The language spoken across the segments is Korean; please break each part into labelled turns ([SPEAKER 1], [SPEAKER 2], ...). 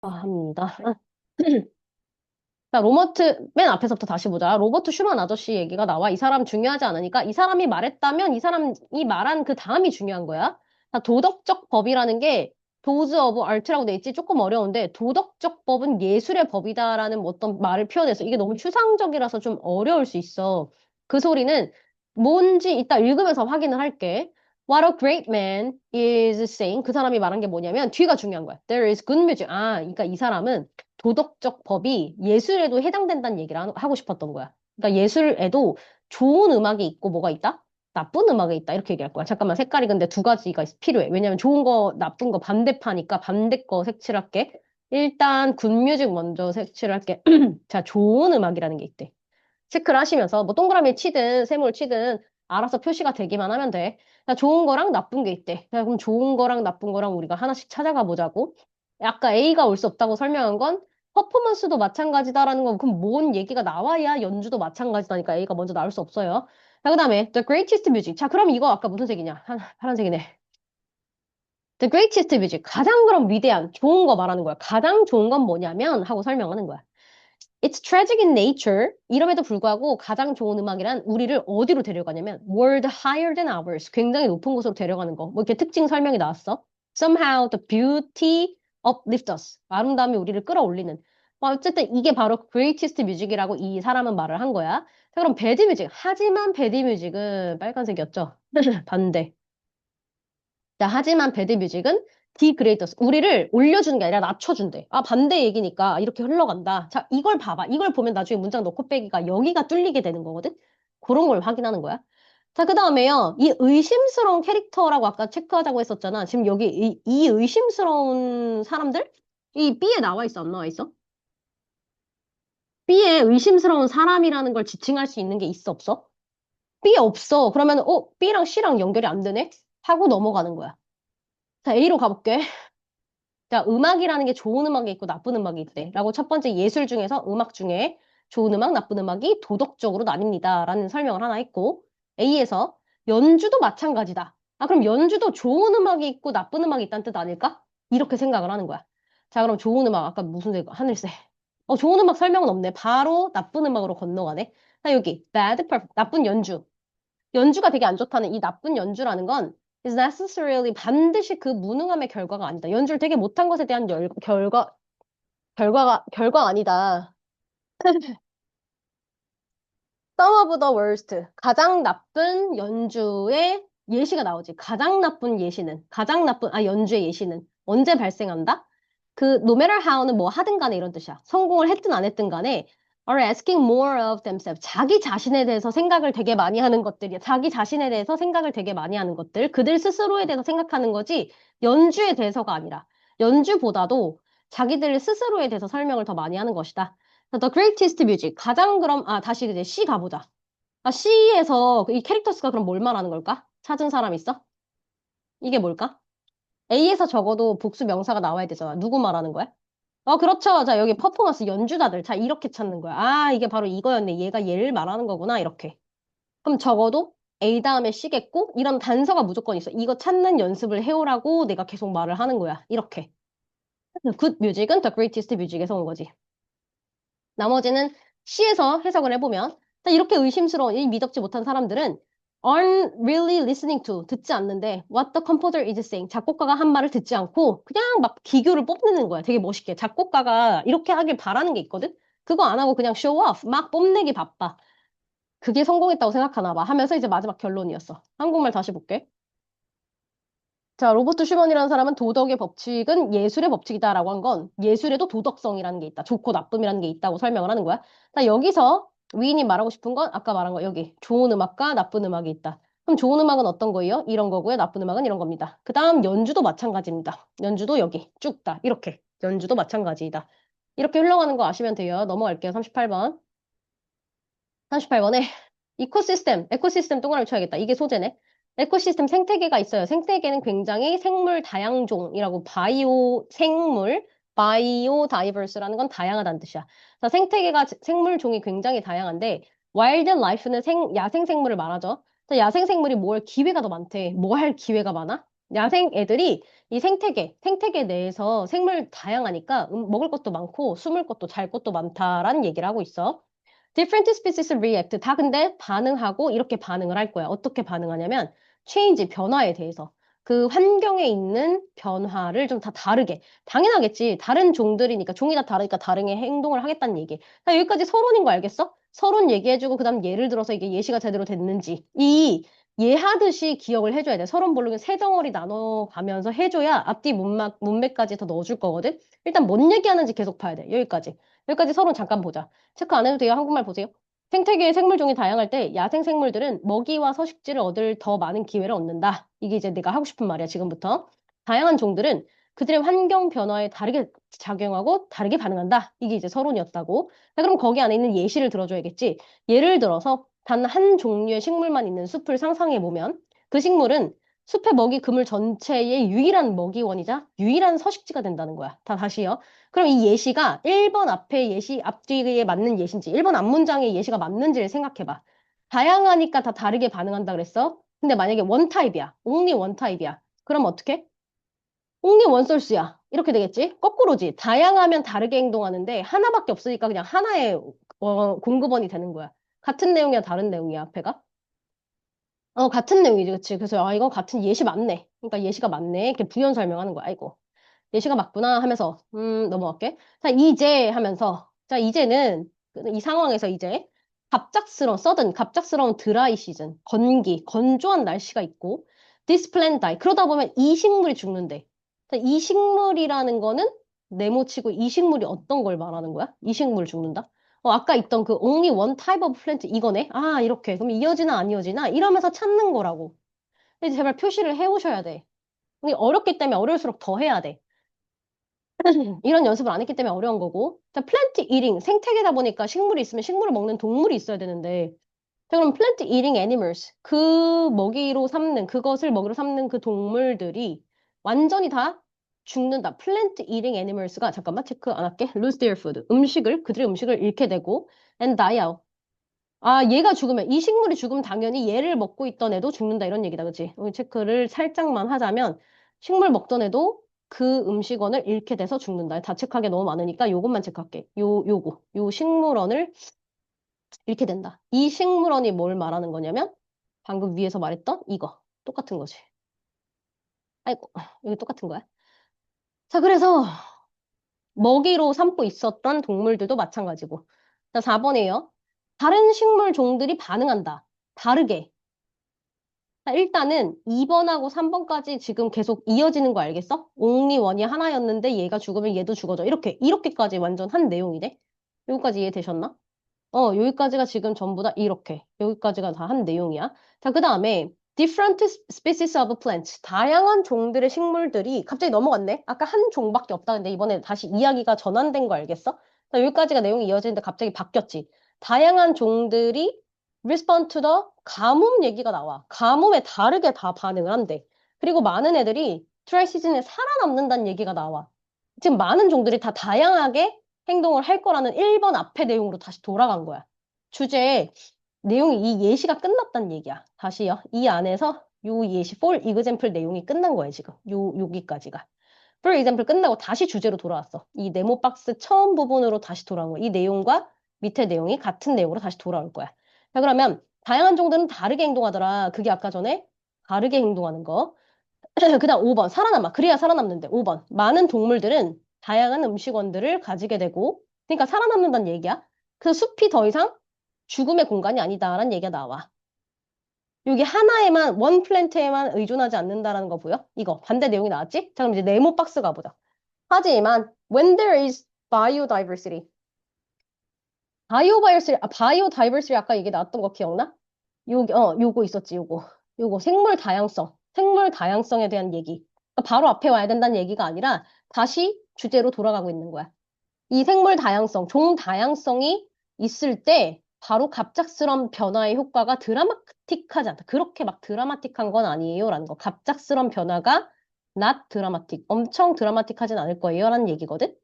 [SPEAKER 1] 합니다. 자, 맨 앞에서부터 다시 보자. 로버트 슈만 아저씨 얘기가 나와. 이 사람 중요하지 않으니까 이 사람이 말했다면 이 사람이 말한 그 다음이 중요한 거야. 자, 도덕적 법이라는 게 도즈 오브 아트라고 돼 있지. 조금 어려운데 도덕적 법은 예술의 법이다라는 어떤 말을 표현해서 이게 너무 추상적이라서 좀 어려울 수 있어. 그 소리는 뭔지 이따 읽으면서 확인을 할게. What a great man is saying. 그 사람이 말한 게 뭐냐면 뒤가 중요한 거야. There is good music. 그러니까 이 사람은 도덕적 법이 예술에도 해당된다는 얘기를 하고 싶었던 거야. 그러니까 예술에도 좋은 음악이 있고 뭐가 있다? 나쁜 음악이 있다. 이렇게 얘기할 거야. 잠깐만, 색깔이 근데 두 가지가 필요해. 왜냐면 좋은 거, 나쁜 거 반대파니까 반대 거 색칠할게. 일단 굿뮤직 먼저 색칠할게. 자, 좋은 음악이라는 게 있대. 체크를 하시면서 뭐 동그라미 치든 세모를 치든 알아서 표시가 되기만 하면 돼. 자, 좋은 거랑 나쁜 게 있대. 자, 그럼 좋은 거랑 나쁜 거랑 우리가 하나씩 찾아가 보자고. 아까 A가 올 수 없다고 설명한 건 퍼포먼스도 마찬가지다라는 건 그럼 뭔 얘기가 나와야 연주도 마찬가지다니까 A가 먼저 나올 수 없어요. 자, 그다음에 The Greatest Music. 자, 그럼 이거 아까 무슨 색이냐? 파란색이네. The Greatest Music. 가장 그럼 위대한 좋은 거 말하는 거야. 가장 좋은 건 뭐냐면 하고 설명하는 거야. It's tragic in nature. 이럼에도 불구하고 가장 좋은 음악이란 우리를 어디로 데려가냐면 world higher than ours. 굉장히 높은 곳으로 데려가는 거. 뭐 이렇게 특징 설명이 나왔어. Somehow the beauty uplifts us. 아름다움이 우리를 끌어올리는. 어쨌든 이게 바로 greatest music이라고 이 사람은 말을 한 거야. 자, 그럼 bad music. 하지만 bad music은 빨간색이었죠. 반대. 자, 하지만 배드뮤직은 디그레이더스. 우리를 올려주는 게 아니라 낮춰준대. 반대 얘기니까 이렇게 흘러간다. 자, 이걸 봐봐. 이걸 보면 나중에 문장 넣고 빼기가 여기가 뚫리게 되는 거거든? 그런 걸 확인하는 거야. 자, 그 다음에요. 이 의심스러운 캐릭터라고 아까 체크하자고 했었잖아. 지금 여기 이 의심스러운 사람들? 이 B에 나와 있어, 안 나와 있어? B에 의심스러운 사람이라는 걸 지칭할 수 있는 게 있어, 없어? B에 없어. 그러면, B랑 C랑 연결이 안 되네? 하고 넘어가는 거야. 자, A로 가볼게. 자, 음악이라는 게 좋은 음악이 있고 나쁜 음악이 있대. 라고 첫 번째 예술 중에서 음악 중에 좋은 음악, 나쁜 음악이 도덕적으로 나뉩니다. 라는 설명을 하나 했고, A에서 연주도 마찬가지다. 그럼 연주도 좋은 음악이 있고 나쁜 음악이 있다는 뜻 아닐까? 이렇게 생각을 하는 거야. 자, 그럼 좋은 음악, 아까 무슨 색, 하늘색. 좋은 음악 설명은 없네. 바로 나쁜 음악으로 건너가네. 자, 여기, bad, perfect, 나쁜 연주. 연주가 되게 안 좋다는 이 나쁜 연주라는 건 is necessarily 반드시 그 무능함의 결과가 아니다. 연주를 되게 못한 것에 대한 결과가 아니다. Some of the worst. 가장 나쁜 연주의 예시가 나오지. 가장 나쁜 예시는, 연주의 예시는 언제 발생한다? 그, no matter how는 뭐 하든 간에 이런 뜻이야. 성공을 했든 안 했든 간에 are asking more of themselves. 자기 자신에 대해서 생각을 되게 많이 하는 것들이야. 자기 자신에 대해서 생각을 되게 많이 하는 것들. 그들 스스로에 대해서 생각하는 거지, 연주에 대해서가 아니라. 연주보다도 자기들 스스로에 대해서 설명을 더 많이 하는 것이다. The Greatest Music. 가장 그럼, 다시 이제 C 가보자. C에서 이 캐릭터스가 그럼 뭘 말하는 걸까? 찾은 사람 있어? 이게 뭘까? A에서 적어도 복수 명사가 나와야 되잖아. 누구 말하는 거야? 그렇죠. 자, 여기 퍼포먼스 연주자들. 자, 이렇게 찾는 거야. 이게 바로 이거였네. 얘가 얘를 말하는 거구나. 이렇게. 그럼 적어도 A 다음에 C겠고, 이런 단서가 무조건 있어. 이거 찾는 연습을 해오라고 내가 계속 말을 하는 거야. 이렇게. Good music은 the greatest music에서 온 거지. 나머지는 C에서 해석을 해보면 자, 이렇게 의심스러운 이 미덥지 못한 사람들은 aren't really listening to 듣지 않는데 what the composer is saying 작곡가가 한 말을 듣지 않고 그냥 막 기교를 뽐내는 거야. 되게 멋있게. 작곡가가 이렇게 하길 바라는 게 있거든. 그거 안 하고 그냥 show off 막 뽐내기 바빠. 그게 성공했다고 생각하나 봐 하면서 이제 마지막 결론이었어. 한국말 다시 볼게. 자, 로버트 슈먼이라는 사람은 도덕의 법칙은 예술의 법칙이다라고 한 건 예술에도 도덕성이라는 게 있다. 좋고 나쁨이라는 게 있다고 설명을 하는 거야. 자, 여기서 위인이 말하고 싶은 건 아까 말한 거 여기 좋은 음악과 나쁜 음악이 있다. 그럼 좋은 음악은 어떤 거예요? 이런 거고요. 나쁜 음악은 이런 겁니다. 그 다음 연주도 마찬가지입니다. 연주도 여기 쭉 다 이렇게 연주도 마찬가지이다. 이렇게 흘러가는 거 아시면 돼요. 넘어갈게요. 38번. 38번에 에코시스템 동그라미 쳐야겠다. 이게 소재네. 에코시스템 생태계가 있어요. 생태계는 굉장히 생물 다양종이라고 바이오 다이버스라는 건 다양하다는 뜻이야. 자, 생물 종이 굉장히 다양한데 와일드 라이프는 야생 생물을 말하죠. 자, 야생 생물이 뭘 기회가 더 많대. 뭐 할 기회가 많아? 야생 애들이 이 생태계 내에서 생물 다양하니까 먹을 것도 많고 숨을 것도 잘 것도 많다라는 얘기를 하고 있어. Different species react. 다 근데 반응하고 이렇게 반응을 할 거야. 어떻게 반응하냐면 change, 변화에 대해서. 그 환경에 있는 변화를 좀 다 다르게. 당연하겠지. 다른 종들이니까 종이 다 다르니까 다르게 행동을 하겠다는 얘기. 자, 여기까지 서론인 거 알겠어? 서론 얘기해주고 그다음 예를 들어서 이게 예시가 제대로 됐는지 이 예하듯이 기억을 해줘야 돼. 서론 볼록에 세 덩어리 나눠가면서 해줘야 앞뒤 문맥까지 더 넣어줄 거거든. 일단 뭔 얘기하는지 계속 봐야 돼. 여기까지. 여기까지 서론 잠깐 보자. 체크 안 해도 돼요. 한국말 보세요. 생태계의 생물종이 다양할 때 야생 생물들은 먹이와 서식지를 얻을 더 많은 기회를 얻는다. 이게 이제 내가 하고 싶은 말이야, 지금부터. 다양한 종들은 그들의 환경 변화에 다르게 작용하고 다르게 반응한다. 이게 이제 서론이었다고. 자, 그럼 거기 안에 있는 예시를 들어줘야겠지. 예를 들어서 단 한 종류의 식물만 있는 숲을 상상해 보면 그 식물은 숲의 먹이 그물 전체의 유일한 먹이원이자 유일한 서식지가 된다는 거야. 다시요. 그럼 이 예시가 1번 앞에 예시, 앞뒤에 맞는 예시인지, 1번 앞문장의 예시가 맞는지를 생각해봐. 다양하니까 다 다르게 반응한다 그랬어? 근데 만약에 원 타입이야. only 원 타입이야. 그럼 어떻게? only 원 소스야. 이렇게 되겠지? 거꾸로지. 다양하면 다르게 행동하는데 하나밖에 없으니까 그냥 하나의 공급원이 되는 거야. 같은 내용이야, 다른 내용이야, 앞에가? 같은 내용이지, 그치? 그래서, 아, 이거 같은 예시 맞네. 그러니까 예시가 맞네. 이렇게 부연 설명하는 거야, 아이고. 예시가 맞구나 하면서 넘어갈게. 자, 이제 하면서 자, 이제는 이 상황에서 이제 갑작스러운 드라이 시즌, 건조한 날씨가 있고 this plant die. 그러다 보면 이 식물이 죽는데. 자, 이 식물이라는 거는 네모치고 이 식물이 어떤 걸 말하는 거야? 이 식물 죽는다? 아까 있던 그 only one type of plant 이거네? 아, 이렇게. 그럼 이어지나 안 이어지나? 이러면서 찾는 거라고. 근데 제발 표시를 해오셔야 돼. 근데 어렵기 때문에 어려울수록 더 해야 돼. 이런 연습을 안 했기 때문에 어려운 거고. 자, 플랜트 이링, 생태계다 보니까 식물이 있으면 식물을 먹는 동물이 있어야 되는데. 자, 그럼 플랜트 이링 애니멀스, 그것을 먹이로 삼는 그 동물들이 완전히 다 죽는다. 플랜트 이링 애니멀스가, 잠깐만, 체크 안 할게. lose their food. 그들의 음식을 잃게 되고, and die out. 아, 얘가 죽으면, 이 식물이 죽으면 당연히 얘를 먹고 있던 애도 죽는다. 이런 얘기다. 그치? 여기 체크를 살짝만 하자면, 식물 먹던 애도 그 음식원을 잃게 돼서 죽는다. 다 체크하기 너무 많으니까 요것만 체크할게. 요 식물원을 잃게 된다. 이 식물원이 뭘 말하는 거냐면, 방금 위에서 말했던 이거. 똑같은 거지. 아이고, 이거 똑같은 거야. 자, 그래서 먹이로 삼고 있었던 동물들도 마찬가지고. 자, 4번이에요. 다른 식물 종들이 반응한다. 다르게. 자, 일단은 2번하고 3번까지 지금 계속 이어지는 거 알겠어? only 원이 하나였는데 얘가 죽으면 얘도 죽어져. 이렇게까지 완전 한 내용이네? 여기까지 이해되셨나? 여기까지가 지금 전부 다 이렇게. 여기까지가 다 한 내용이야. 자, 그 다음에 different species of plants. 다양한 종들의 식물들이 갑자기 넘어갔네? 아까 한 종밖에 없다. 근데 이번에 다시 이야기가 전환된 거 알겠어? 자, 여기까지가 내용이 이어지는데 갑자기 바뀌었지. 다양한 종들이 respond to the 가뭄 얘기가 나와. 가뭄에 다르게 다 반응을 한대. 그리고 많은 애들이 트라이 시즌에 살아남는다는 얘기가 나와. 지금 많은 종들이 다 다양하게 행동을 할 거라는 1번 앞에 내용으로 다시 돌아간 거야. 주제에 내용이 이 예시가 끝났다는 얘기야. 다시요. 이 안에서 요 예시 for example 내용이 끝난 거야, 지금. 여기까지가. for example 끝나고 다시 주제로 돌아왔어. 이 네모 박스 처음 부분으로 다시 돌아온 거야. 이 내용과 밑에 내용이 같은 내용으로 다시 돌아올 거야. 자, 그러면 다양한 종들은 다르게 행동하더라. 그게 아까 전에 다르게 행동하는 거. 그다음 5번 살아남아. 그래야 살아남는데 5번 많은 동물들은 다양한 음식원들을 가지게 되고 그러니까 살아남는다는 얘기야. 그 숲이 더 이상 죽음의 공간이 아니다라는 얘기가 나와. 여기 하나에만 원 플랜트에만 의존하지 않는다라는 거 보여? 이거 반대 내용이 나왔지? 자 그럼 이제 네모 박스 가보자. 하지만 when there is biodiversity 바이오다이버시티 아까 얘기 나왔던 거 기억나? 요거 있었지, 요거 생물 다양성에 대한 얘기. 그러니까 바로 앞에 와야 된다는 얘기가 아니라 다시 주제로 돌아가고 있는 거야. 이 생물 다양성, 종 다양성이 있을 때 바로 갑작스런 변화의 효과가 드라마틱하지 않다. 그렇게 막 드라마틱한 건 아니에요라는 거. 갑작스런 변화가 not 드라마틱, 엄청 드라마틱하진 않을 거예요라는 얘기거든.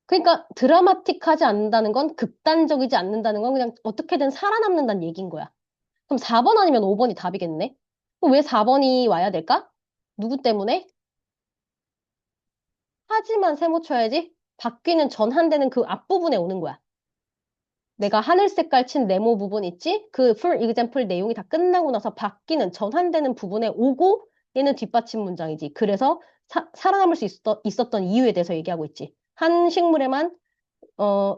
[SPEAKER 1] 그러니까 드라마틱하지 않는다는 건 극단적이지 않는다는 건 그냥 어떻게든 살아남는다는 얘기인 거야. 그럼 4번 아니면 5번이 답이겠네? 그럼 왜 4번이 와야 될까? 누구 때문에? 하지만 세모 쳐야지. 바뀌는 전환되는 그 앞부분에 오는 거야. 내가 하늘 색깔 친 네모 부분 있지? 그 full example 내용이 다 끝나고 나서 바뀌는 전환되는 부분에 오고 얘는 뒷받침 문장이지. 그래서 살아남을 수 있었던 이유에 대해서 얘기하고 있지. 한 식물에만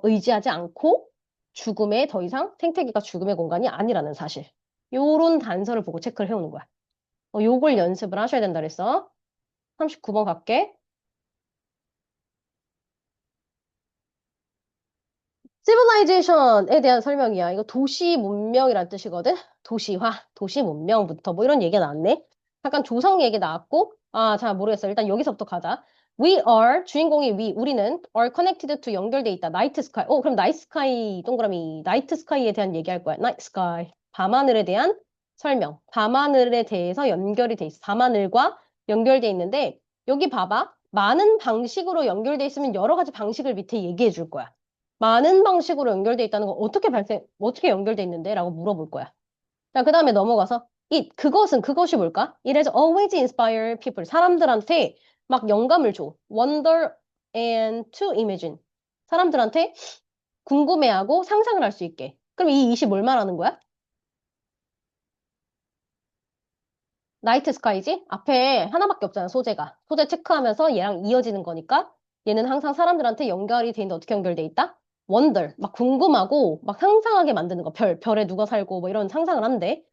[SPEAKER 1] 의지하지 않고 죽음에 더 이상 생태계가 죽음의 공간이 아니라는 사실. 요런 단서를 보고 체크를 해오는 거야. 요걸 연습을 하셔야 된다 그랬어. 39번 갈게. civilization에 대한 설명이야. 이거 도시 문명이란 뜻이거든. 도시화, 도시 문명부터 뭐 이런 얘기가 나왔네. 잠깐 조성 얘기 나왔고, 아, 잘 모르겠어. 일단 여기서부터 가자. We are, 주인공이 우리는 are connected to 연결돼 있다. night sky. 그럼 night sky, 동그라미, night sky에 대한 얘기할 거야. night sky. 밤하늘에 대한 설명. 밤하늘에 대해서 연결이 돼 있어. 밤하늘과 연결돼 있는데, 여기 봐봐. 많은 방식으로 연결돼 있으면 여러 가지 방식을 밑에 얘기해 줄 거야. 많은 방식으로 연결돼 있다는 건 어떻게 연결돼 있는데? 라고 물어볼 거야. 자, 그 다음에 넘어가서, 그것이 뭘까? It has always inspired people. 사람들한테 막 영감을 줘. Wonder and to imagine. 사람들한테 궁금해하고 상상을 할 수 있게. 그럼 이 이시 뭘 말하는 거야? 나이트 스카이지? 앞에 하나밖에 없잖아, 소재가. 소재 체크하면서 얘랑 이어지는 거니까 얘는 항상 사람들한테 연결이 돼 있는데 어떻게 연결돼 있다? wonder, 막 궁금하고 막 상상하게 만드는 거. 별에 누가 살고 뭐 이런 상상을 한대.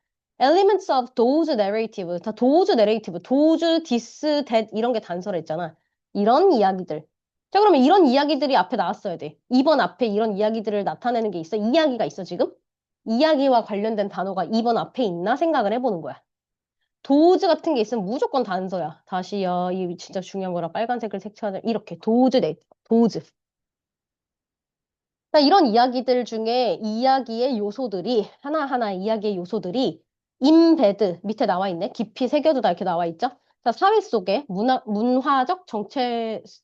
[SPEAKER 1] elements of those narrative. 다 those narrative, those, this, that 이런 게 단서를 했잖아. 이런 이야기들. 자, 그러면 이런 이야기들이 앞에 나왔어야 돼. 2번 앞에 이런 이야기들을 나타내는 게 있어? 이야기가 있어, 지금? 이야기와 관련된 단어가 2번 앞에 있나 생각을 해보는 거야. 도즈 같은 게 있으면 무조건 단서야. 다시요. 이 진짜 중요한 거라 빨간색을 색칠하자. 이렇게 도즈. 자, 이런 이야기들 중에 이야기의 요소들이 하나하나 이야기의 요소들이 인베드 밑에 나와 있네. 깊이 새겨두다 이렇게 나와 있죠. 자, 사회 속에 문화적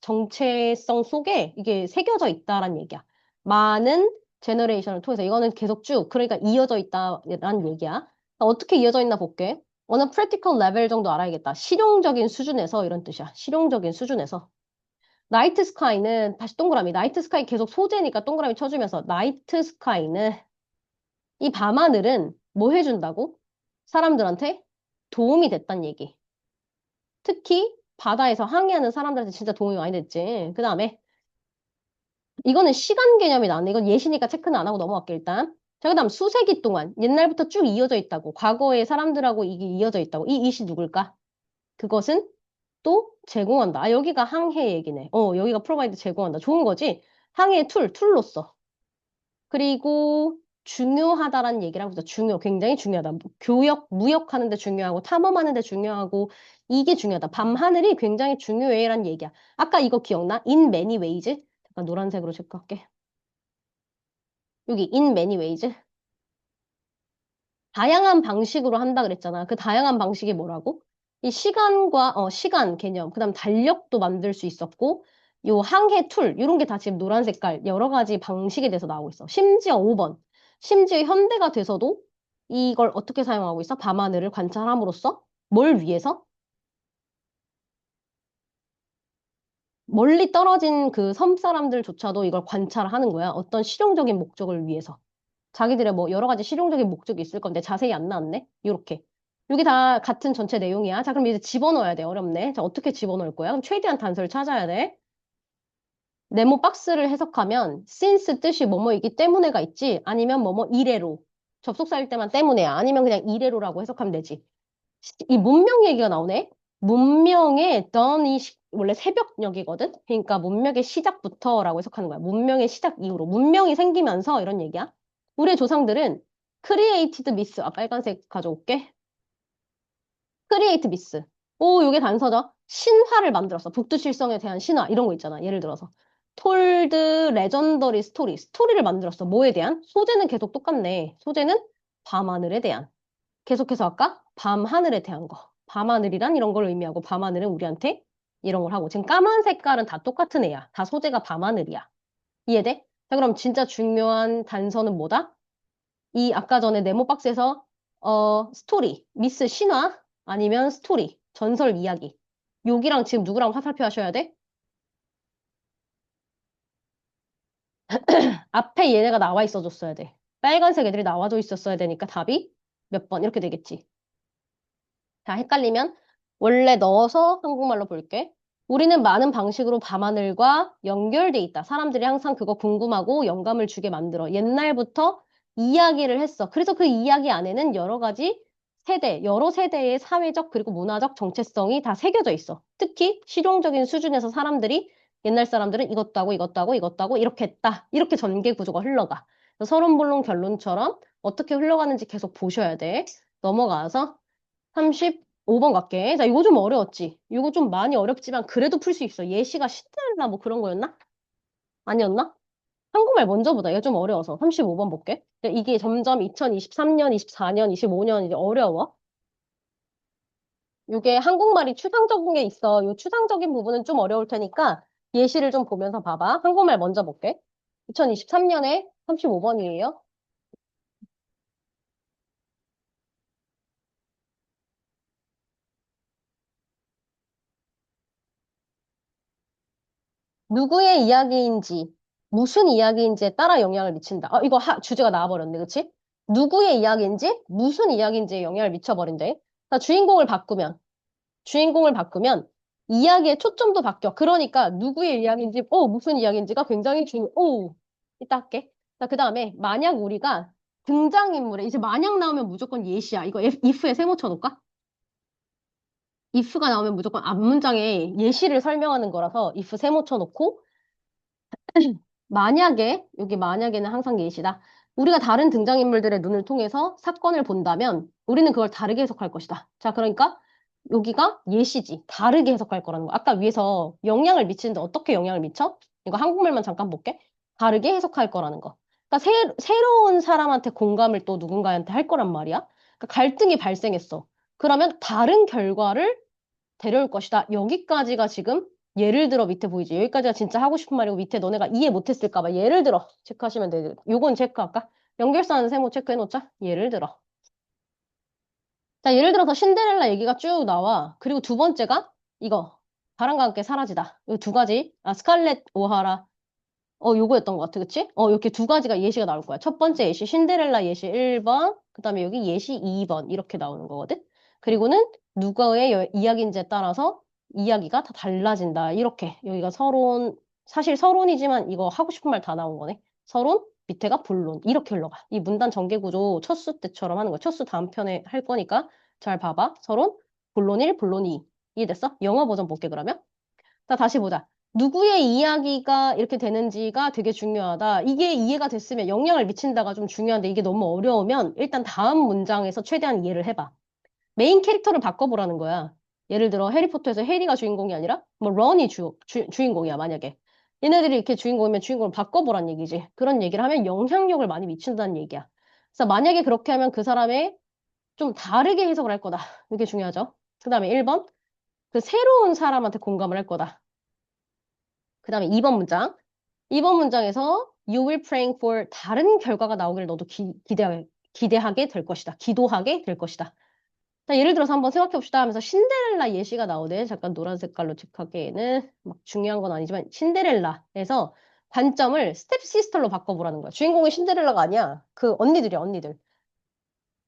[SPEAKER 1] 정체성 속에 이게 새겨져 있다란 얘기야. 많은 제너레이션을 통해서 이거는 계속 쭉 그러니까 이어져 있다라는 얘기야. 자, 어떻게 이어져 있나 볼게. 어느 프랙티컬 레벨 정도 알아야겠다. 실용적인 수준에서 이런 뜻이야. 실용적인 수준에서. 나이트 스카이는 다시 동그라미. 나이트 스카이 계속 소재니까 동그라미 쳐주면서 나이트 스카이는 이 밤하늘은 뭐 해준다고? 사람들한테 도움이 됐단 얘기. 특히 바다에서 항해하는 사람들한테 진짜 도움이 많이 됐지. 그 다음에 이거는 시간 개념이 나왔네. 이건 예시니까 체크는 안 하고 넘어갈게 일단. 자, 그 다음 수세기 동안 옛날부터 쭉 이어져 있다고. 과거의 사람들하고 이게 이어져 있다고. 이 이시 누굴까? 그것은 또 제공한다. 아, 여기가 항해 얘기네. 여기가 프로바이드 제공한다. 좋은 거지? 항해 툴로서. 그리고 중요하다라는 얘기를 하고 있어. 굉장히 중요하다. 무역하는 데 중요하고, 탐험하는 데 중요하고, 이게 중요하다. 밤하늘이 굉장히 중요해라는 얘기야. 아까 이거 기억나? In many ways. 잠깐 노란색으로 체크할게. 여기 in many ways. 다양한 방식으로 한다 그랬잖아. 그 다양한 방식이 뭐라고? 이 시간 개념, 그다음 달력도 만들 수 있었고, 요 항해 툴, 이런 게 다 지금 노란 색깔 여러 가지 방식에 대해서 나오고 있어. 심지어 5번. 심지어 현대가 돼서도 이걸 어떻게 사용하고 있어? 밤하늘을 관찰함으로써 뭘 위해서? 멀리 떨어진 그 섬 사람들조차도 이걸 관찰하는 거야. 어떤 실용적인 목적을 위해서. 자기들의 뭐 여러 가지 실용적인 목적이 있을 건데 자세히 안 나왔네? 요렇게. 여기 다 같은 전체 내용이야. 자, 그럼 이제 집어넣어야 돼. 어렵네. 자, 어떻게 집어넣을 거야? 그럼 최대한 단서를 찾아야 돼. 네모 박스를 해석하면 since 뜻이 뭐뭐이기 때문에가 있지 아니면 뭐뭐 이래로 접속사일 때만 때문에야 아니면 그냥 이래로라고 해석하면 되지. 이 문명 얘기가 나오네. 문명의 dawn이 원래 새벽녘이거든. 그러니까 문명의 시작부터라고 해석하는 거야. 문명의 시작 이후로 문명이 생기면서 이런 얘기야. 우리의 조상들은 created myth. 아, 빨간색 가져올게. create myth. 오, 요게 단서죠. 신화를 만들었어. 북두칠성에 대한 신화 이런 거 있잖아. 예를 들어서 told legendary story. 스토리를 만들었어. 뭐에 대한? 소재는 계속 똑같네. 소재는 밤하늘에 대한. 계속해서 아까 밤하늘에 대한 거. 밤하늘이란 이런 걸 의미하고 밤하늘은 우리한테 이런 걸 하고. 지금 까만 색깔은 다 똑같은 애야. 다 소재가 밤하늘이야. 이해돼? 자, 그럼 진짜 중요한 단서는 뭐다? 이 아까 전에 네모박스에서 스토리, 미스 신화 아니면 스토리 전설 이야기. 여기랑 지금 누구랑 화살표 하셔야 돼? 앞에 얘네가 나와 있어줬어야 돼. 빨간색 애들이 나와져 있었어야 되니까 답이 몇 번 이렇게 되겠지. 자, 헷갈리면 원래 넣어서 한국말로 볼게. 우리는 많은 방식으로 밤하늘과 연결돼 있다. 사람들이 항상 그거 궁금하고 영감을 주게 만들어. 옛날부터 이야기를 했어. 그래서 그 이야기 안에는 여러 가지 세대, 여러 세대의 사회적 그리고 문화적 정체성이 다 새겨져 있어. 특히 실용적인 수준에서 사람들이 옛날 사람들은 이것도 하고 이것도 하고 이것도 하고 이렇게 했다. 이렇게 전개 구조가 흘러가. 서론본론 결론처럼 어떻게 흘러가는지 계속 보셔야 돼. 넘어가서 35번 갈게. 자, 이거 좀 어려웠지? 이거 좀 많이 어렵지만 그래도 풀 수 있어. 예시가 신데렐라 뭐 그런 거였나? 아니었나? 한국말 먼저 보다. 이거 좀 어려워서. 35번 볼게. 근데 이게 점점 2023년, 24년, 25년 이제 어려워. 이게 한국말이 추상적인 게 있어. 이 추상적인 부분은 좀 어려울 테니까 예시를 좀 보면서 봐봐. 한국말 먼저 볼게. 2023년에 35번이에요. 누구의 이야기인지, 무슨 이야기인지에 따라 영향을 미친다. 이거 주제가 나와버렸네, 그치? 누구의 이야기인지, 무슨 이야기인지에 영향을 미쳐버린대. 자, 주인공을 바꾸면, 이야기의 초점도 바뀌어. 그러니까, 누구의 이야기인지, 무슨 이야기인지가 굉장히 이따 할게. 자, 그 다음에, 만약 우리가 등장인물에, 이제 만약 나오면 무조건 예시야. 이거 if에 세모 쳐놓을까? if가 나오면 무조건 앞문장에 예시를 설명하는 거라서 if 세모 쳐놓고, 만약에, 여기 만약에는 항상 예시다. 우리가 다른 등장인물들의 눈을 통해서 사건을 본다면 우리는 그걸 다르게 해석할 것이다. 자, 그러니까 여기가 예시지. 다르게 해석할 거라는 거. 아까 위에서 영향을 미치는데 어떻게 영향을 미쳐? 이거 한국말만 잠깐 볼게. 다르게 해석할 거라는 거. 그러니까 새로운 사람한테 공감을 또 누군가한테 할 거란 말이야. 그러니까 갈등이 발생했어. 그러면 다른 결과를 데려올 것이다. 여기까지가 지금 예를 들어 밑에 보이지? 여기까지가 진짜 하고 싶은 말이고 밑에 너네가 이해 못했을까 봐 예를 들어 체크하시면 돼. 요건 체크할까? 연결사는 세모 체크해놓자. 예를 들어. 자, 예를 들어서 신데렐라 얘기가 쭉 나와. 그리고 두 번째가 이거. 바람과 함께 사라지다. 이 두 가지. 스칼렛 오하라. 요거였던 것 같아. 그치? 이렇게 두 가지가 예시가 나올 거야. 첫 번째 예시, 신데렐라 예시 1번, 그 다음에 여기 예시 2번, 이렇게 나오는 거거든? 그리고는 누구의 이야기인지에 따라서 이야기가 다 달라진다. 이렇게. 여기가 서론, 사실 서론이지만 이거 하고 싶은 말 다 나온 거네. 서론, 밑에가 본론. 이렇게 흘러가. 이 문단 전개 구조 첫 수 때처럼 하는 거야. 첫 수 다음 편에 할 거니까 잘 봐봐. 서론, 본론 1, 본론 2. 이해됐어? 영어 버전 볼게, 그러면. 자, 다시 보자. 누구의 이야기가 이렇게 되는지가 되게 중요하다. 이게 이해가 됐으면 영향을 미친다가 좀 중요한데 이게 너무 어려우면 일단 다음 문장에서 최대한 이해를 해봐. 메인 캐릭터를 바꿔보라는 거야. 예를 들어 해리포터에서 해리가 주인공이 아니라 뭐 런이 주인공이야, 만약에. 얘네들이 이렇게 주인공이면 주인공을 바꿔보란 얘기지. 그런 얘기를 하면 영향력을 많이 미친다는 얘기야. 그래서 만약에 그렇게 하면 그 사람의 좀 다르게 해석을 할 거다. 이게 중요하죠. 그 다음에 1번. 그 새로운 사람한테 공감을 할 거다. 그 다음에 2번 문장. 2번 문장에서 you will praying for 다른 결과가 나오기를 너도 기대하게 될 것이다. 기도하게 될 것이다. 자, 예를 들어서 한번 생각해 봅시다 하면서 신데렐라 예시가 나오네. 잠깐 노란 색깔로 체크하기에는 막 중요한 건 아니지만 신데렐라에서 관점을 스텝 시스터로 바꿔보라는 거야. 주인공이 신데렐라가 아니야. 그 언니들이야, 언니들.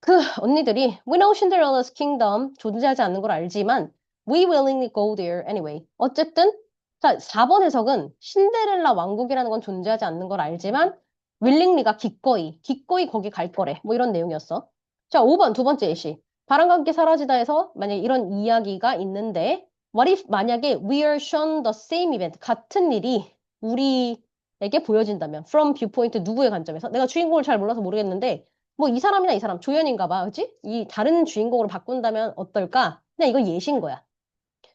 [SPEAKER 1] 그 언니들이 We know Cinderella's kingdom 존재하지 않는 걸 알지만 We willingly go there anyway. 어쨌든 자, 4번 해석은 신데렐라 왕국이라는 건 존재하지 않는 걸 알지만 willingly가 기꺼이 거기 갈 거래. 뭐 이런 내용이었어. 자, 5번 두 번째 예시. 바람과 함께 사라지다 해서 만약에 이런 이야기가 있는데 What if 만약에 we are shown the same event 같은 일이 우리에게 보여진다면 from viewpoint 누구의 관점에서 내가 주인공을 잘 몰라서 모르겠는데 뭐 이 사람이나 이 사람 조연인가 봐. 그치? 이 다른 주인공으로 바꾼다면 어떨까? 그냥 이거 예시인 거야.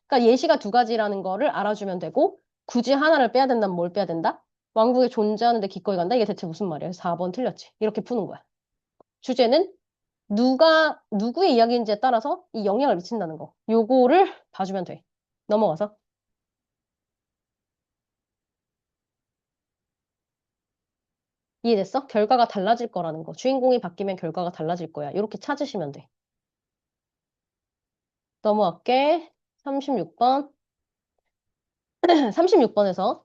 [SPEAKER 1] 그러니까 예시가 두 가지라는 거를 알아주면 되고 굳이 하나를 빼야 된다면 뭘 빼야 된다? 왕국에 존재하는데 기꺼이 간다? 이게 대체 무슨 말이야? 4번 틀렸지. 이렇게 푸는 거야. 주제는 누구의 이야기인지에 따라서 이 영향을 미친다는 거. 요거를 봐주면 돼. 넘어가서. 이해됐어? 결과가 달라질 거라는 거. 주인공이 바뀌면 결과가 달라질 거야. 이렇게 찾으시면 돼. 넘어갈게. 36번. 36번에서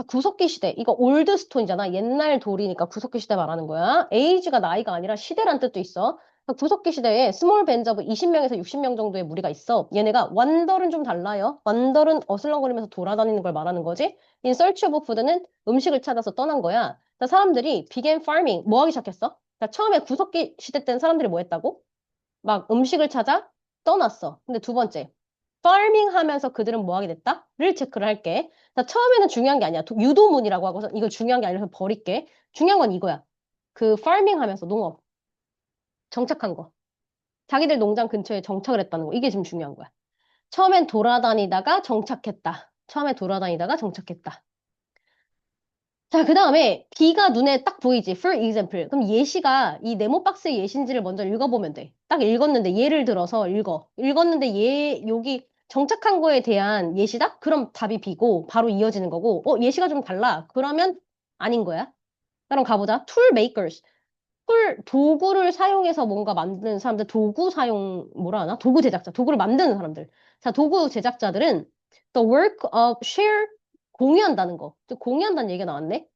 [SPEAKER 1] 구석기 시대. 이거 올드 스톤이잖아. 옛날 돌이니까 구석기 시대 말하는 거야. 에이지가 나이가 아니라 시대란 뜻도 있어. 구석기 시대에 스몰 밴드 오브 20명에서 60명 정도의 무리가 있어. 얘네가 완덜은 좀 달라요. 완덜은 어슬렁거리면서 돌아다니는 걸 말하는 거지. In search of food는 음식을 찾아서 떠난 거야. 사람들이 began farming. 뭐 하기 시작했어? 처음에 구석기 시대 때는 사람들이 뭐 했다고? 막 음식을 찾아 떠났어. 근데 두 번째, 파밍 하면서 그들은 뭐 하게 됐다? 를 체크를 할게. 처음에는 중요한 게 아니야. 유도문이라고 하고서 이거 중요한 게 아니라서 버릴게. 중요한 건 이거야. 그 파밍 하면서 농업, 정착한 거. 자기들 농장 근처에 정착을 했다는 거. 이게 지금 중요한 거야. 처음엔 돌아다니다가 정착했다. 처음에 돌아다니다가 정착했다. 자, 그 다음에 B가 눈에 딱 보이지. For example. 그럼 예시가 이 네모 박스의 예시인지를 먼저 읽어보면 돼. 딱 읽었는데 예를 들어서 읽어. 읽었는데 여기 정착한 거에 대한 예시다? 그럼 답이 B고 바로 이어지는 거고. 예시가 좀 달라. 그러면 아닌 거야. 그럼 가보자. Tool makers. 도구를 사용해서 뭔가 만드는 사람들, 도구 사용, 뭐라 하나? 도구 제작자, 도구를 만드는 사람들. 자, 도구 제작자들은 the work of share, 공유한다는 거. 공유한다는 얘기가 나왔네?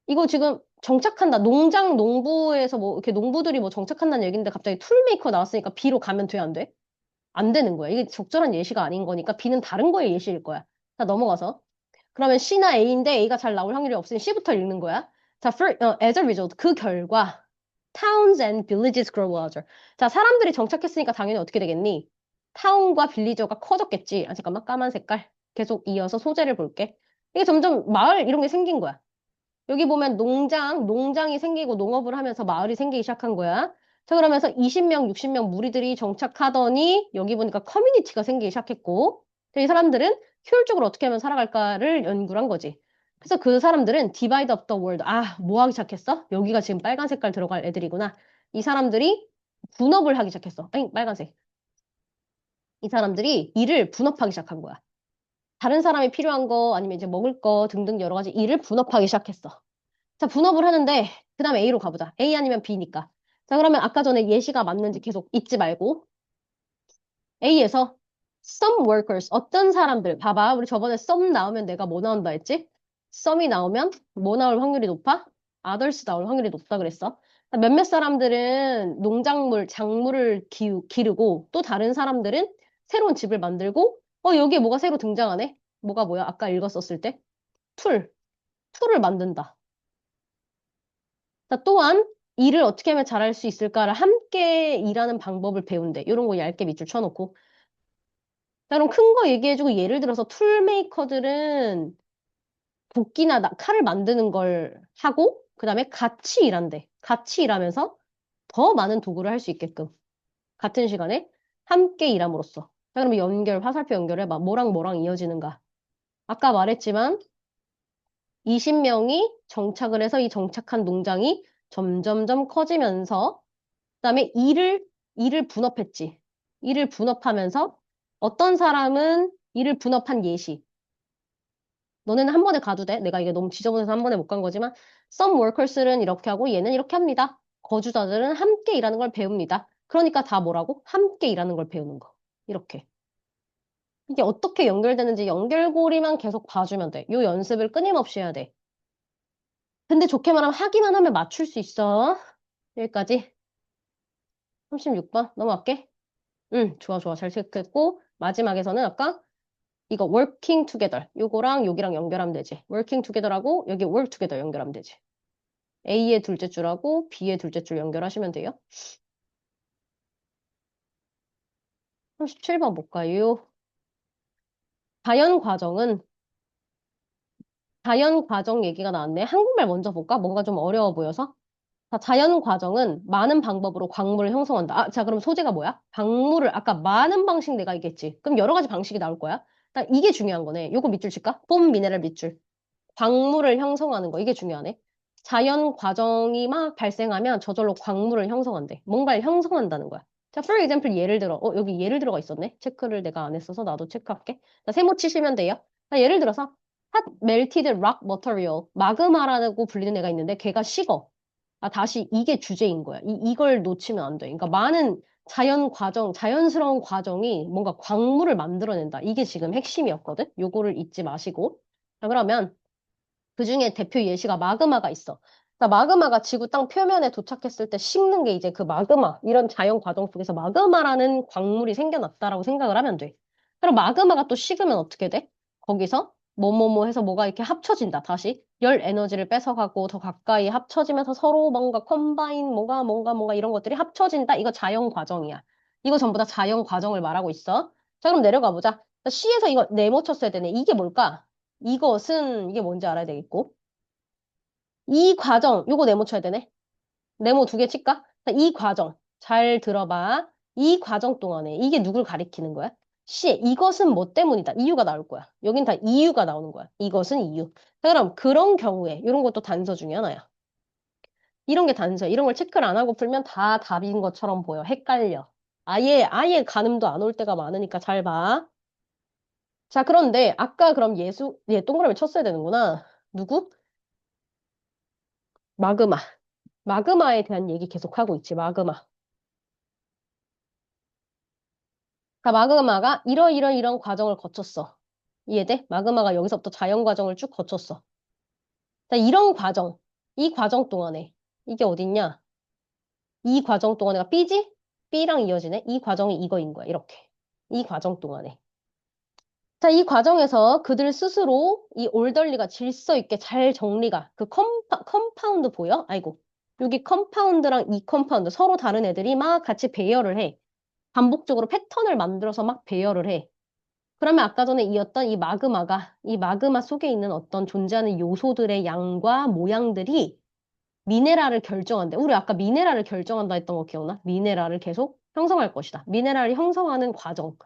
[SPEAKER 1] 이거 지금 정착한다. 농부에서 뭐, 이렇게 농부들이 뭐 정착한다는 얘기인데 갑자기 툴메이커 나왔으니까 B로 가면 돼, 안 돼? 안 되는 거야. 이게 적절한 예시가 아닌 거니까 B는 다른 거의 예시일 거야. 자, 넘어가서. 그러면 C나 A인데 A가 잘 나올 확률이 없으니 C부터 읽는 거야. 자, as a result, 그 결과, towns and villages grow larger. 자, 사람들이 정착했으니까 당연히 어떻게 되겠니? 타운과 빌리저가 커졌겠지. 아, 잠깐만, 까만 색깔. 계속 이어서 소재를 볼게. 이게 점점 마을 이런 게 생긴 거야. 여기 보면 농장이 생기고 농업을 하면서 마을이 생기기 시작한 거야. 자, 그러면서 20명, 60명 무리들이 정착하더니 여기 보니까 커뮤니티가 생기기 시작했고, 이 사람들은 효율적으로 어떻게 하면 살아갈까를 연구를 한 거지. 그래서 그 사람들은 divide up the world. 아, 뭐 하기 시작했어? 여기가 지금 빨간 색깔 들어갈 애들이구나. 이 사람들이 분업을 하기 시작했어. 아니, 빨간색. 이 사람들이 일을 분업하기 시작한 거야. 다른 사람이 필요한 거 아니면 이제 먹을 거 등등 여러 가지 일을 분업하기 시작했어. 자, 분업을 하는데, 그 다음에 A로 가보자. A 아니면 B니까. 자, 그러면 아까 전에 예시가 맞는지 계속 잊지 말고, A에서 some workers, 어떤 사람들, 봐봐. 우리 저번에 some 나오면 내가 뭐 나온다 했지? some이 나오면 뭐 나올 확률이 높아? others 나올 확률이 높다 그랬어. 몇몇 사람들은 작물을 기르고, 또 다른 사람들은 새로운 집을 만들고, 여기에 뭐가 새로 등장하네? 뭐야? 아까 읽었었을 때? 툴, 툴을 만든다. 자, 또한 일을 어떻게 하면 잘할 수 있을까를 함께 일하는 방법을 배운대. 이런 거 얇게 밑줄 쳐놓고. 자, 그럼 큰 거 얘기해주고 예를 들어서 툴메이커들은 도끼나 칼을 만드는 걸 하고 그다음에 같이 일한대. 같이 일하면서 더 많은 도구를 할 수 있게끔. 같은 시간에 함께 일함으로써. 자, 그러면 화살표 연결해봐. 뭐랑 뭐랑 이어지는가. 아까 말했지만 20명이 정착을 해서 이 정착한 농장이 점점점 커지면서 그다음에 일을 분업했지. 일을 분업하면서 어떤 사람은 일을 분업한 예시. 너네는 한 번에 가도 돼. 내가 이게 너무 지저분해서 한 번에 못 간 거지만 some workers는 이렇게 하고 얘는 이렇게 합니다. 거주자들은 함께 일하는 걸 배웁니다. 그러니까 다 뭐라고? 함께 일하는 걸 배우는 거. 이렇게. 이게 어떻게 연결되는지 연결고리만 계속 봐주면 돼. 요 연습을 끊임없이 해야 돼. 근데 좋게 말하면 하기만 하면 맞출 수 있어. 여기까지. 36번 넘어갈게. 응, 좋아, 좋아. 잘 체크했고, 마지막에서는 아까 이거 working together. 요거랑 여기랑 연결하면 되지. working together하고 여기 work together 연결하면 되지. A의 둘째 줄하고 B의 둘째 줄 연결하시면 돼요. 37번 볼까요? 자연 과정은, 자연 과정 얘기가 나왔네. 한국말 먼저 볼까? 뭔가 좀 어려워 보여서. 자, 자연 과정은 많은 방법으로 광물을 형성한다. 자, 그럼 소재가 뭐야? 아까 많은 방식 내가 얘기했지. 그럼 여러 가지 방식이 나올 거야. 이게 중요한 거네. 요거 밑줄 칠까? 폼 미네랄 밑줄. 광물을 형성하는 거. 이게 중요하네. 자연 과정이 막 발생하면 저절로 광물을 형성한대. 뭔가를 형성한다는 거야. 자, for example, 예를 들어. 여기 예를 들어가 있었네. 체크를 내가 안 했어서 나도 체크할게. 자, 세모 치시면 돼요. 자, 예를 들어서 hot melted rock material. 마그마라고 불리는 애가 있는데 걔가 식어. 다시 이게 주제인 거야. 이걸 놓치면 안 돼. 그러니까 많은 자연 과정, 자연스러운 과정이 뭔가 광물을 만들어낸다. 이게 지금 핵심이었거든? 요거를 잊지 마시고. 자, 그러면 그 중에 대표 예시가 마그마가 있어. 그러니까 마그마가 지구 땅 표면에 도착했을 때 식는 게 이제 그 마그마, 이런 자연 과정 속에서 마그마라는 광물이 생겨났다라고 생각을 하면 돼. 그럼 마그마가 또 식으면 어떻게 돼? 거기서 뭐뭐뭐 해서 뭐가 이렇게 합쳐진다. 다시 열 에너지를 뺏어가고 더 가까이 합쳐지면서 서로 뭔가 컴바인 뭔가 이런 것들이 합쳐진다. 이거 자연 과정이야. 이거 전부 다 자연 과정을 말하고 있어. 자, 그럼 내려가 보자. C에서 이거 네모쳤어야 되네. 이게 뭘까? 이것은 이게 뭔지 알아야 되겠고 이 과정 요거 네모 쳐야 되네. 네모 두 개 칠까? 이 과정 잘 들어봐. 이 과정 동안에 이게 누굴 가리키는 거야? 씨, 이것은 뭐 때문이다. 이유가 나올 거야. 여긴 다 이유가 나오는 거야. 이것은 이유. 자, 그럼 그런 경우에 이런 것도 단서 중에 하나야. 이런 게 단서야. 이런 걸 체크를 안 하고 풀면 다 답인 것처럼 보여. 헷갈려. 아예 가늠도 안 올 때가 많으니까 잘 봐. 자, 그런데 아까 그럼 얘 동그라미 쳤어야 되는구나. 누구? 마그마. 마그마에 대한 얘기 계속하고 있지, 마그마. 그러니까 마그마가 이런 과정을 거쳤어. 이해돼? 마그마가 여기서부터 자연 과정을 쭉 거쳤어. 자, 이런 과정, 이 과정 동안에, 이게 어딨냐? 이 과정 동안에가 B지? B랑 이어지네? 이 과정이 이거인 거야, 이렇게. 이 과정 동안에. 자, 이 과정에서 그들 스스로 이 올덜리가 질서 있게 잘 정리가, 그 컴파운드 보여? 아이고. 여기 컴파운드랑 이 컴파운드, 서로 다른 애들이 막 같이 배열을 해. 반복적으로 패턴을 만들어서 막 배열을 해. 그러면 아까 전에 이었던 이 마그마 속에 있는 어떤 존재하는 요소들의 양과 모양들이 미네랄을 결정한대. 우리 아까 미네랄을 결정한다 했던 거 기억나? 미네랄을 계속 형성할 것이다. 미네랄을 형성하는 과정.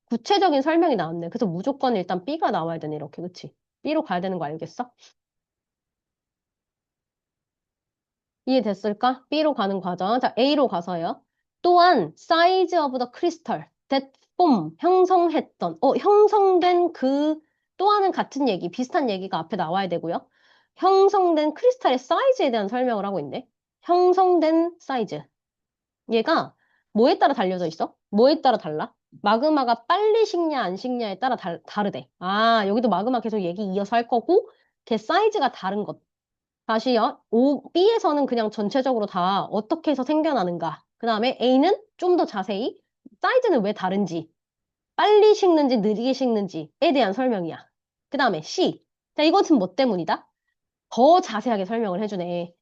[SPEAKER 1] 구체적인 설명이 나왔네. 그래서 무조건 일단 B가 나와야 되네, 이렇게. 그치? B로 가야 되는 거 알겠어? 이해됐을까? B로 가는 과정. 자, A로 가서요. 또한 size of the crystal that form 형성했던 형성된 그 또한은 같은 얘기, 비슷한 얘기가 앞에 나와야 되고요. 형성된 크리스탈의 사이즈에 대한 설명을 하고 있네. 형성된 사이즈. 얘가 뭐에 따라 달려져 있어? 뭐에 따라 달라? 마그마가 빨리 식냐 안 식냐에 따라 다르대. 아, 여기도 마그마 계속 얘기 이어서 할 거고 걔 사이즈가 다른 것. 다시요. B에서는 그냥 전체적으로 다 어떻게 해서 생겨나는가. 그 다음에 A는 좀 더 자세히 사이즈는 왜 다른지, 빨리 식는지 느리게 식는지에 대한 설명이야. 그 다음에 C. 자, 이것은 뭐 때문이다? 더 자세하게 설명을 해주네.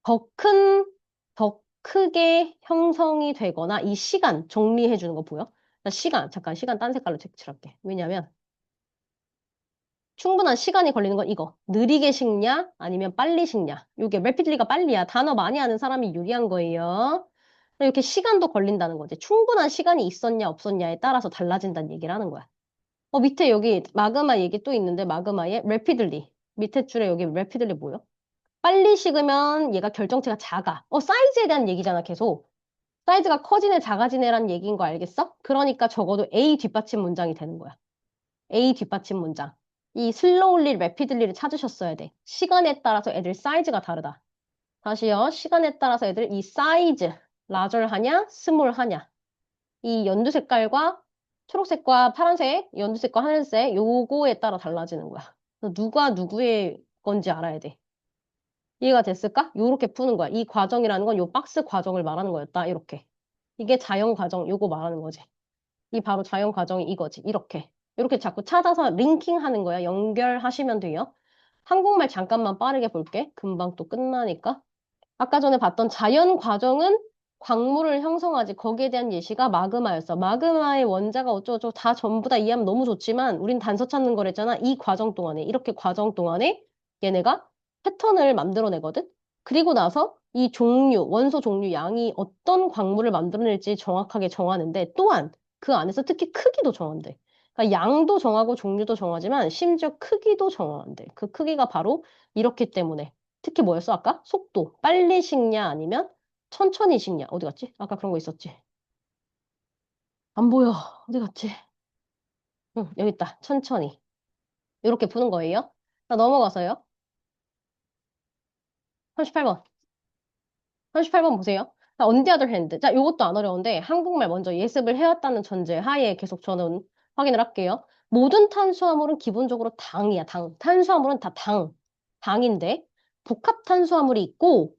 [SPEAKER 1] 더 큰, 더 크게 형성이 되거나 이 시간 정리해주는 거 보여? 자, 잠깐 시간 딴 색깔로 색칠할게. 왜냐면 충분한 시간이 걸리는 건 이거. 느리게 식냐? 아니면 빨리 식냐? 이게 래피드리가 빨리야. 단어 많이 하는 사람이 유리한 거예요. 이렇게 시간도 걸린다는 거지. 충분한 시간이 있었냐, 없었냐에 따라서 달라진다는 얘기를 하는 거야. 밑에 여기 마그마 얘기 또 있는데, 마그마의 래피들리. 밑에 줄에 여기 래피들리 뭐요? 빨리 식으면 얘가 결정체가 작아. 사이즈에 대한 얘기잖아, 계속. 사이즈가 커지네, 작아지네라는 얘기인 거 알겠어? 그러니까 적어도 A 뒷받침 문장이 되는 거야. A 뒷받침 문장. 이 슬로울리, 래피들리를 찾으셨어야 돼. 시간에 따라서 애들 사이즈가 다르다. 다시요. 시간에 따라서 애들 이 사이즈, 라절 하냐, 스몰 하냐. 이 연두 색깔과 초록색과 파란색, 연두색과 하늘색, 요거에 따라 달라지는 거야. 그래서 누가 누구의 건지 알아야 돼. 이해가 됐을까? 요렇게 푸는 거야. 이 과정이라는 건 요 박스 과정을 말하는 거였다. 이렇게. 이게 자연 과정, 요거 말하는 거지. 이 바로 자연 과정이 이거지. 이렇게. 이렇게 자꾸 찾아서 링킹 하는 거야. 연결하시면 돼요. 한국말 잠깐만 빠르게 볼게. 금방 또 끝나니까. 아까 전에 봤던 자연 과정은 광물을 형성하지. 거기에 대한 예시가 마그마였어. 마그마의 원자가 어쩌고저쩌고 다 전부 다 이해하면 너무 좋지만 우린 단서 찾는 거랬잖아. 이 과정 동안에. 이렇게 과정 동안에 얘네가 패턴을 만들어내거든. 그리고 나서 이 종류, 원소 종류 양이 어떤 광물을 만들어낼지 정확하게 정하는데 또한 그 안에서 특히 크기도 정한대. 그러니까 양도 정하고 종류도 정하지만 심지어 크기도 정한대. 그 크기가 바로 이렇기 때문에. 특히 뭐였어, 아까? 속도. 빨리 식냐, 아니면 천천히 식냐. 어디 갔지? 아까 그런 거 있었지. 안 보여. 어디 갔지? 응, 여기 있다. 천천히. 이렇게 푸는 거예요. 자, 넘어가서요. 38번. 38번 보세요. 자, on the other hand. 자, 요것도 안 어려운데 한국말 먼저 예습을 해왔다는 전제 하에 계속 저는 확인을 할게요. 모든 탄수화물은 기본적으로 당이야, 당. 탄수화물은 다 당. 당인데 복합 탄수화물이 있고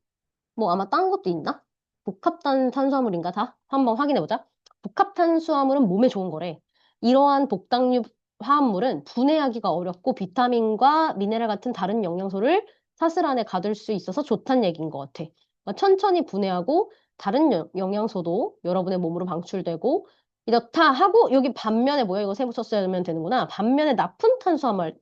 [SPEAKER 1] 뭐 아마 딴 것도 있나? 복합 탄수화물인가 다? 한번 확인해보자. 복합 탄수화물은 몸에 좋은 거래. 이러한 복당류 화합물은 분해하기가 어렵고 비타민과 미네랄 같은 다른 영양소를 사슬 안에 가둘 수 있어서 좋다는 얘기인 것 같아. 그러니까 천천히 분해하고 다른 영양소도 여러분의 몸으로 방출되고 이렇다 하고 여기 반면에 뭐야? 이거 세부 썼으면 되는구나. 반면에 나쁜 탄수화물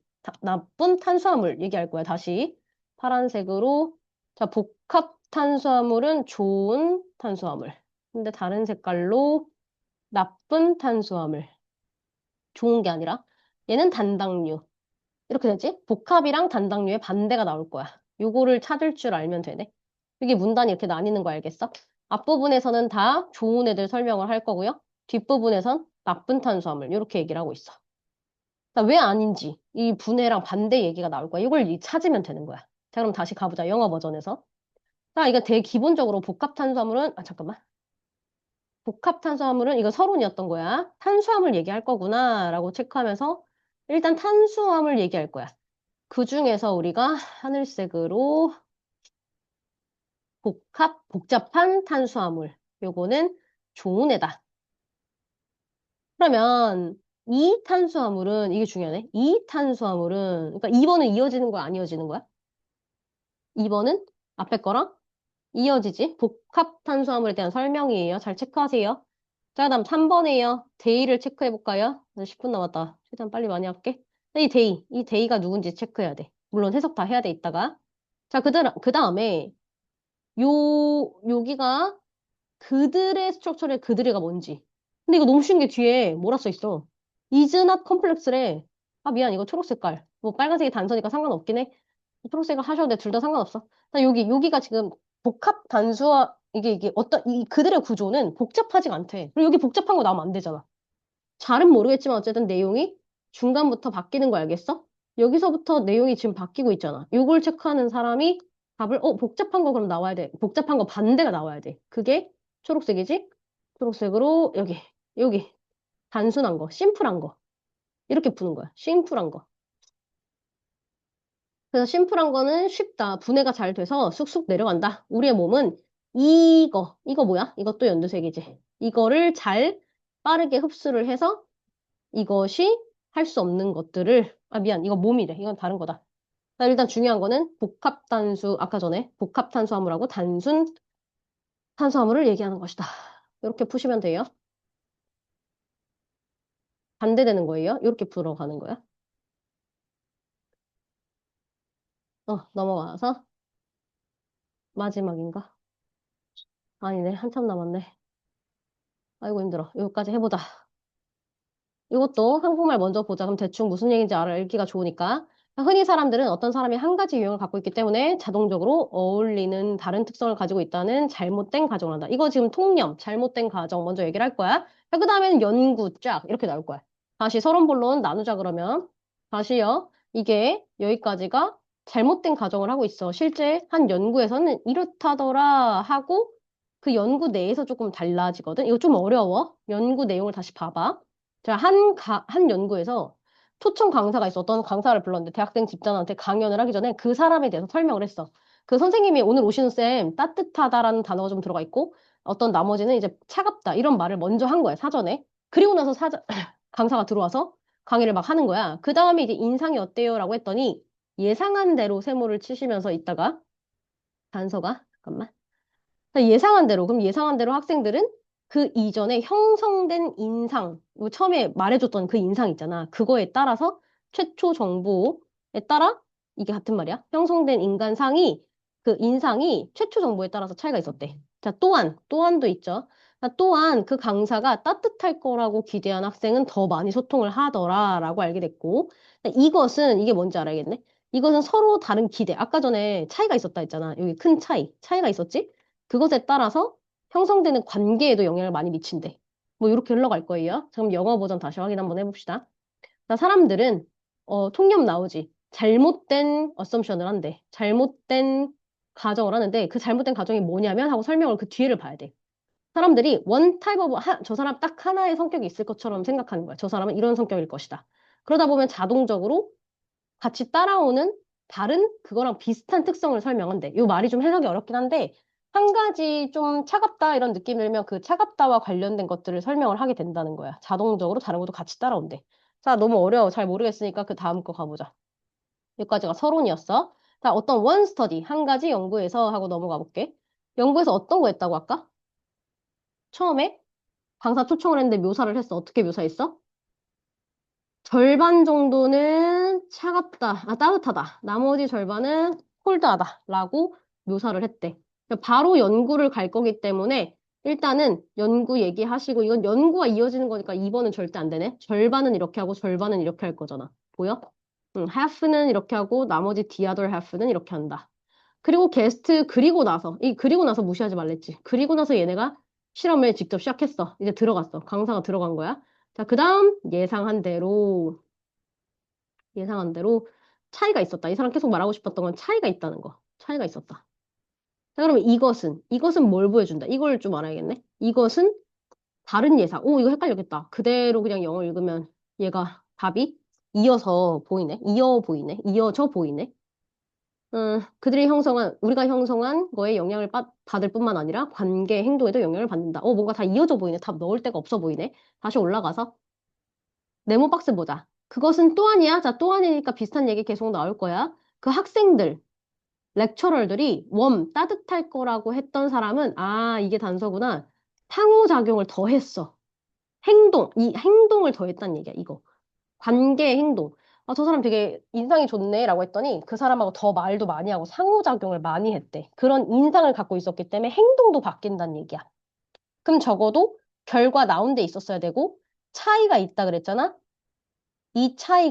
[SPEAKER 1] 얘기할 거야. 다시 파란색으로 자, 복합 탄수화물은 좋은 탄수화물. 근데 다른 색깔로 나쁜 탄수화물. 좋은 게 아니라 얘는 단당류. 이렇게 되지? 복합이랑 단당류의 반대가 나올 거야. 요거를 찾을 줄 알면 되네. 여기 문단이 이렇게 나뉘는 거 알겠어? 앞부분에서는 다 좋은 애들 설명을 할 거고요. 뒷부분에선 나쁜 탄수화물. 이렇게 얘기를 하고 있어. 자, 왜 아닌지 이 분해랑 반대 얘기가 나올 거야. 이걸 찾으면 되는 거야. 자, 그럼 다시 가보자. 영어 버전에서. 자, 이거 대기본적으로 복합탄수화물은, 아, 잠깐만. 복합탄수화물은 이거 서론이었던 거야. 탄수화물 얘기할 거구나, 라고 체크하면서 일단 탄수화물 얘기할 거야. 그 중에서 우리가 하늘색으로 복잡한 탄수화물. 요거는 좋은 애다. 그러면 이 탄수화물은, 이게 중요하네. 이 탄수화물은, 그러니까 2번은 이어지는 거야, 안 이어지는 거야? 2번은 앞에 거랑 이어지지? 복합 탄수화물에 대한 설명이에요. 잘 체크하세요. 자, 그다음 3번이에요. 데이를 체크해 볼까요? 10분 남았다. 최대한 빨리 많이 할게. 이 데이가 누군지 체크해야 돼. 물론 해석 다 해야 돼, 이따가. 자, 그 다음에 여기가 그들의 스트럭처의 그들의가 뭔지. 근데 이거 너무 쉬운 게 뒤에 뭐라 써 있어? is not complex래. 아, 미안. 이거 초록 색깔. 뭐 빨간색이 단서니까 상관없긴 해. 초록색을 하셔도 돼. 둘 다 상관없어. 자, 여기가 지금 복합 단수와 이게 이 그들의 구조는 복잡하지가 않대. 그리고 여기 복잡한 거 나오면 안 되잖아. 잘은 모르겠지만 어쨌든 내용이 중간부터 바뀌는 거 알겠어? 여기서부터 내용이 지금 바뀌고 있잖아. 요걸 체크하는 사람이 답을, 복잡한 거 그럼 나와야 돼. 복잡한 거 반대가 나와야 돼. 그게 초록색이지? 초록색으로 여기. 단순한 거, 심플한 거. 이렇게 푸는 거야. 심플한 거. 그래서 심플한 거는 쉽다. 분해가 잘 돼서 쑥쑥 내려간다. 우리의 몸은 이거 뭐야? 이것도 연두색이지. 이거를 잘 빠르게 흡수를 해서 이것이 할 수 없는 것들을, 아, 미안. 이거 몸이래. 이건 다른 거다. 자, 일단 중요한 거는 아까 전에 복합탄수화물하고 단순 탄수화물을 얘기하는 것이다. 이렇게 푸시면 돼요. 반대되는 거예요. 이렇게 풀어가는 거야. 넘어가서 마지막인가? 아니네. 한참 남았네. 아이고, 힘들어. 여기까지 해보자. 이것도 한국말 먼저 보자. 그럼 대충 무슨 얘기인지 알기가 좋으니까. 흔히 사람들은 어떤 사람이 한 가지 유형을 갖고 있기 때문에 자동적으로 어울리는 다른 특성을 가지고 있다는 잘못된 가정을 한다. 이거 지금 통념, 잘못된 가정 먼저 얘기를 할 거야. 그 다음에는 연구 쫙 이렇게 나올 거야. 다시 서론본론 나누자 그러면 다시요. 이게 여기까지가 잘못된 가정을 하고 있어. 실제 한 연구에서는 이렇다더라 하고 그 연구 내에서 조금 달라지거든. 이거 좀 어려워. 연구 내용을 다시 봐봐. 제가 한 연구에서 초청 강사가 있어. 어떤 강사를 불렀는데 대학생 집단한테 강연을 하기 전에 그 사람에 대해서 설명을 했어. 그 선생님이 오늘 오시는 쌤 따뜻하다라는 단어가 좀 들어가 있고 어떤 나머지는 이제 차갑다 이런 말을 먼저 한 거야, 사전에. 그리고 나서 강사가 들어와서 강의를 막 하는 거야. 그 다음에 이제 인상이 어때요? 라고 했더니 예상한 대로 세모를 치시면서 있다가 단서가 잠깐만. 예상한 대로, 그럼 예상한 대로 학생들은 그 이전에 형성된 인상, 처음에 말해줬던 그 인상 있잖아. 그거에 따라서 최초 정보에 따라 이게 같은 말이야. 형성된 인간상이 그 인상이 최초 정보에 따라서 차이가 있었대. 자, 또한도 있죠. 자, 또한 그 강사가 따뜻할 거라고 기대한 학생은 더 많이 소통을 하더라라고 알게 됐고, 이게 뭔지 알아야겠네. 이것은 서로 다른 기대. 아까 전에 차이가 있었다 했잖아. 여기 큰 차이가 있었지? 그것에 따라서 형성되는 관계에도 영향을 많이 미친대. 뭐 이렇게 흘러갈 거예요. 그럼 영어 버전 다시 확인 한번 해봅시다. 자, 사람들은 통념 나오지. 잘못된 어썸션을 한대. 잘못된 가정을 하는데 그 잘못된 가정이 뭐냐면 하고 설명을 그 뒤에를 봐야 돼. 사람들이 원 타입 오브 저 사람 딱 하나의 성격이 있을 것처럼 생각하는 거야. 저 사람은 이런 성격일 것이다. 그러다 보면 자동적으로 같이 따라오는 다른 그거랑 비슷한 특성을 설명한대. 이 말이 좀 해석이 어렵긴 한데 한 가지 좀 차갑다 이런 느낌 들면 그 차갑다와 관련된 것들을 설명을 하게 된다는 거야. 자동적으로 다른 것도 같이 따라온대. 자, 너무 어려워. 잘 모르겠으니까 그 다음 거 가보자. 여기까지가 서론이었어. 자, 어떤 원 스터디, 한 가지 연구에서 하고 넘어가 볼게. 연구에서 어떤 거 했다고 할까? 처음에 강사 초청을 했는데 묘사를 했어. 어떻게 묘사했어? 절반 정도는 차갑다, 따뜻하다. 나머지 절반은 콜드하다. 라고 묘사를 했대. 그러니까 바로 연구를 갈 거기 때문에 일단은 연구 얘기하시고 이건 연구가 이어지는 거니까 2번은 절대 안 되네. 절반은 이렇게 하고 절반은 이렇게 할 거잖아. 보여? half는 이렇게 하고 나머지 the other half는 이렇게 한다. 그리고 게스트 그리고 나서 이 그리고 나서 무시하지 말랬지. 그리고 나서 얘네가 실험을 직접 시작했어. 이제 들어갔어. 강사가 들어간 거야. 자, 그다음 예상한 대로 차이가 있었다. 이 사람 계속 말하고 싶었던 건 차이가 있다는 거. 차이가 있었다. 자, 그러면 이것은 뭘 보여준다. 이걸 좀 알아야겠네. 이것은 다른 예상. 오, 이거 헷갈렸겠다. 그대로 그냥 영어 읽으면 얘가 답이 이어서 보이네. 이어져 보이네. 우리가 형성한 거에 영향을 받을 뿐만 아니라 관계, 행동에도 영향을 받는다. 뭔가 다 이어져 보이네. 답 넣을 데가 없어 보이네. 다시 올라가서 네모 박스 보자. 그것은 또 아니야. 자, 또 아니니까 비슷한 얘기 계속 나올 거야. 그 학생들, 렉처럴들이 따뜻할 거라고 했던 사람은, 이게 단서구나. 상호작용을 더했어. 이 행동을 더했다는 얘기야, 이거. 관계 행동. 저 사람 되게 인상이 좋네 라고 했더니 그 사람하고 더 말도 많이 하고 상호작용을 많이 했대. 그런 인상을 갖고 있었기 때문에 행동도 바뀐다는 얘기야. 그럼 적어도 결과 나온 데 있었어야 되고 차이가 있다 그랬잖아? 이 차이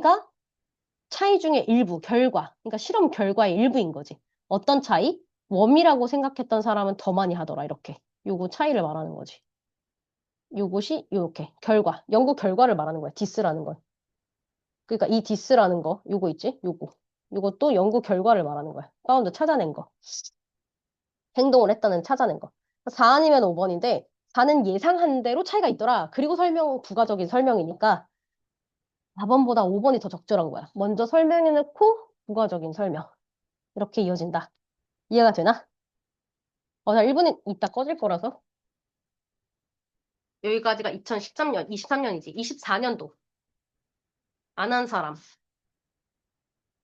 [SPEAKER 1] 중에 일부, 결과. 그러니까 실험 결과의 일부인 거지. 어떤 차이? 웜이라고 생각했던 사람은 더 많이 하더라, 이렇게. 요거 차이를 말하는 거지. 요것이 요렇게. 연구 결과를 말하는 거야, 디스라는 건. 그러니까 이 디스라는 거, 요거 있지? 요것도 연구 결과를 말하는 거야. 파운드 찾아낸 거. 행동을 했다는 찾아낸 거. 4 아니면 5번인데, 4는 예상한 대로 차이가 있더라. 그리고 부가적인 설명이니까 4번보다 5번이 더 적절한 거야. 먼저 설명해놓고 부가적인 설명. 이렇게 이어진다. 이해가 되나? 자, 1분이 이따 꺼질 거라서. 여기까지가 2013년, 23년이지. 24년도. 안 한 사람.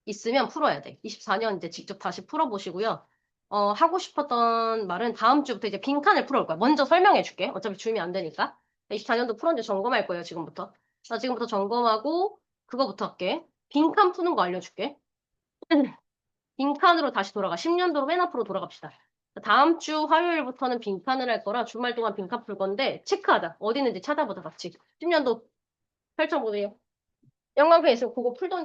[SPEAKER 1] 있으면 풀어야 돼. 24년 이제 직접 다시 풀어보시고요. 하고 싶었던 말은 다음 주부터 이제 빈칸을 풀어올 거야. 먼저 설명해 줄게. 어차피 주면 안 되니까. 24년도 풀었는지 점검할 거예요, 지금부터. 나 지금부터 점검하고 그거부터 할게. 빈칸 푸는 거 알려줄게. 빈칸으로 다시 돌아가. 10년도로 맨 앞으로 돌아갑시다. 다음 주 화요일부터는 빈칸을 할 거라 주말 동안 빈칸 풀 건데 체크하자. 어디 있는지 찾아보자, 같이. 10년도 펼쳐보세요. 영광펜 있으면 그거 풀던